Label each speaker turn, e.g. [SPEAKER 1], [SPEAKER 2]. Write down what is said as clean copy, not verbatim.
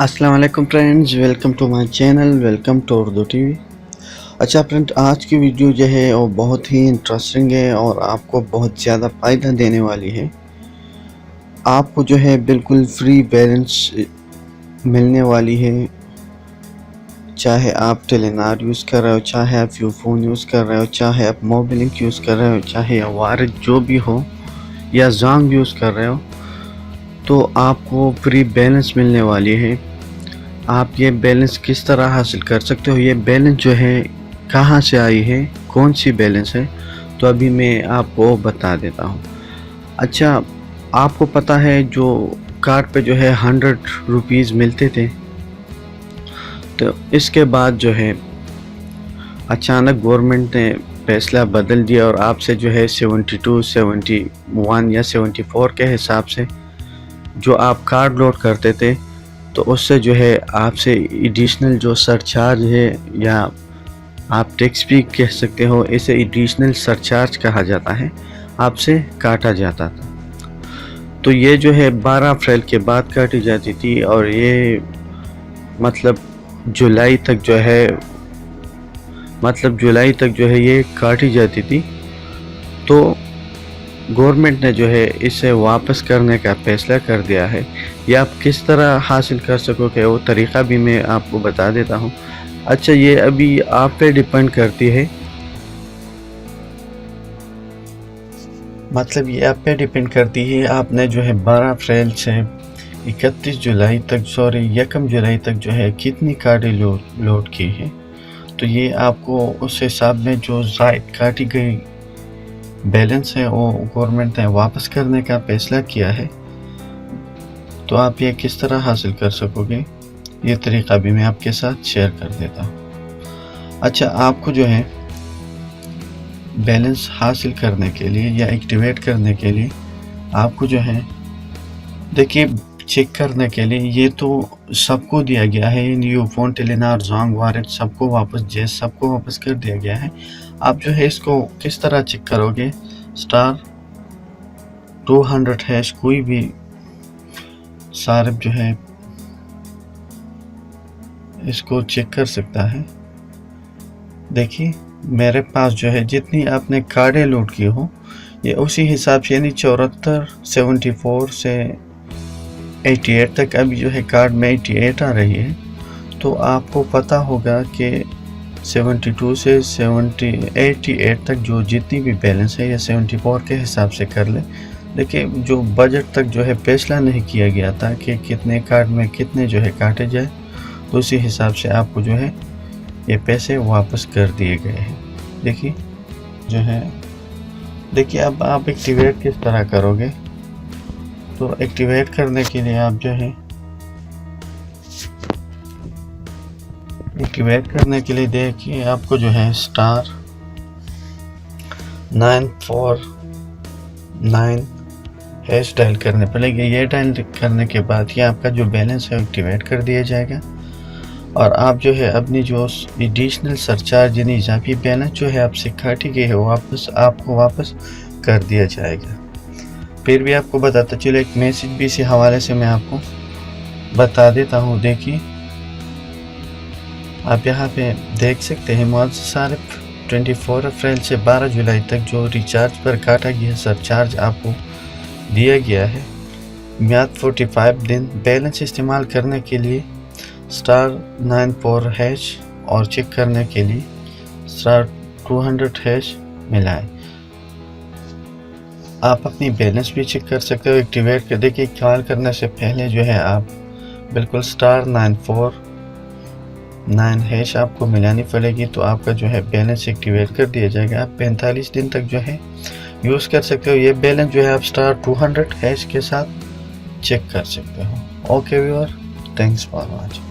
[SPEAKER 1] अस्सलाम वालेकुम friends, welcome to my channel, welcome to Urdu TV. अच्छा फ्रेंड, आज की वीडियो जो है वो बहुत ही इंटरेस्टिंग है और आपको बहुत ज़्यादा फ़ायदा देने वाली है। आपको जो है बिल्कुल फ्री बैलेंस मिलने वाली है। चाहे आप टेलीनार यूज़ कर रहे हो, चाहे आप यूफोन यूज़ कर रहे हो, चाहे आप मोबिलिंक यूज़ कर रहे हो, चाहे वारिद जो भी हो या ज़ांग यूज़ कर रहे हो, तो आपको फ्री बैलेंस मिलने वाली है। आप ये बैलेंस किस तरह हासिल कर सकते हो, ये बैलेंस जो है कहाँ से आई है, कौन सी बैलेंस है, तो अभी मैं आपको बता देता हूँ। अच्छा, आपको पता है जो कार्ड पे जो है 100 रुपीज़ मिलते थे, तो इसके बाद जो है अचानक गवर्नमेंट ने फैसला बदल दिया और आपसे जो है 72, 71 या 74 के हिसाब से जो आप कार्ड लोड करते थे, तो उससे जो है आपसे एडिशनल जो सरचार्ज है या आप टैक्स भी कह सकते हो, इसे एडिशनल सरचार्ज कहा जाता है, आपसे काटा जाता था। तो ये जो है 12 अप्रैल के बाद काटी जाती थी और ये मतलब जुलाई तक जो है ये काटी जाती थी। तो गवर्नमेंट ने जो है इसे वापस करने का फैसला कर दिया है। ये आप किस तरह हासिल कर सकोगे वो तरीक़ा भी मैं आपको बता देता हूँ। अच्छा, ये अभी आप पे डिपेंड करती है, मतलब ये आप पे डिपेंड करती है। आपने जो है 12 अप्रैल से 1 जुलाई तक जो है कितनी कार्डें लोड की है, तो ये आपको उस हिसाब में जो ज़ायद काटी गई बैलेंस है वो गवर्नमेंट ने वापस करने का फैसला किया है। तो आप ये किस तरह हासिल कर सकोगे, ये तरीक़ा भी मैं आपके साथ शेयर कर देता हूँ। अच्छा, आपको जो है बैलेंस हासिल करने के लिए या एक्टिवेट करने के लिए आपको जो है देखिए चेक करने के लिए ये तो सबको दिया गया है, यूफोन, टेलीनार, ज़ांग, वारिद सबको वापस कर दिया गया है। आप जो है इसको किस तरह चेक करोगे, *200# कोई भी सारिफ जो है इसको चेक कर सकता है। देखिए मेरे पास जो है जितनी आपने कार्डें लोड की हो, ये उसी हिसाब से यानी 74, 74 से 88 तक अभी जो है कार्ड में 88 आ रही है। तो आपको पता होगा कि 72 से 88 तक जो जितनी भी बैलेंस है या 74 के हिसाब से कर ले। देखिए जो बजट तक जो है फैसला नहीं किया गया था कि कितने कार्ड में कितने जो है काटे जाए, तो उसी हिसाब से आपको जो है ये पैसे वापस कर दिए गए हैं। देखिए जो है, देखिए अब आप एक्टिवेट किस तरह करोगे, तो एक्टिवेट करने के लिए आप जो है देखिए आपको जो है *949# डायल करने पड़ेंगे। ये डायल करने के बाद ये आपका जो बैलेंस है एक्टिवेट कर दिया जाएगा और आप जो है अपनी जो एडिशनल सरचार्ज यानी इजाफी बैलेंस जो है आपसे काटी गई है वो आपको वापस कर दिया जाएगा। फिर भी आपको बताता चलो, एक मैसेज भी इसी हवाले से मैं आपको बता देता हूँ। देखिए आप यहाँ पे देख सकते हैं, मुआवजा सारिफ 24 अप्रैल से 12 जुलाई तक जो रिचार्ज पर काटा गया सरचार्ज आपको दिया गया है। म्याद 45 दिन। बैलेंस इस्तेमाल करने के लिए *94# और चेक करने के लिए *200# मिलाएं। आप अपनी बैलेंस भी चेक कर सकते हो एक्टिवेट कर। देखिए कॉल करने से पहले जो है आप बिल्कुल *949# आपको मिलानी पड़ेगी, तो आपका जो है बैलेंस एक्टिवेट कर दिया जाएगा। आप 45 दिन तक जो है यूज़ कर सकते हो। ये बैलेंस जो है आप *200# के साथ चेक कर सकते हो। Okay viewer, thanks for watching.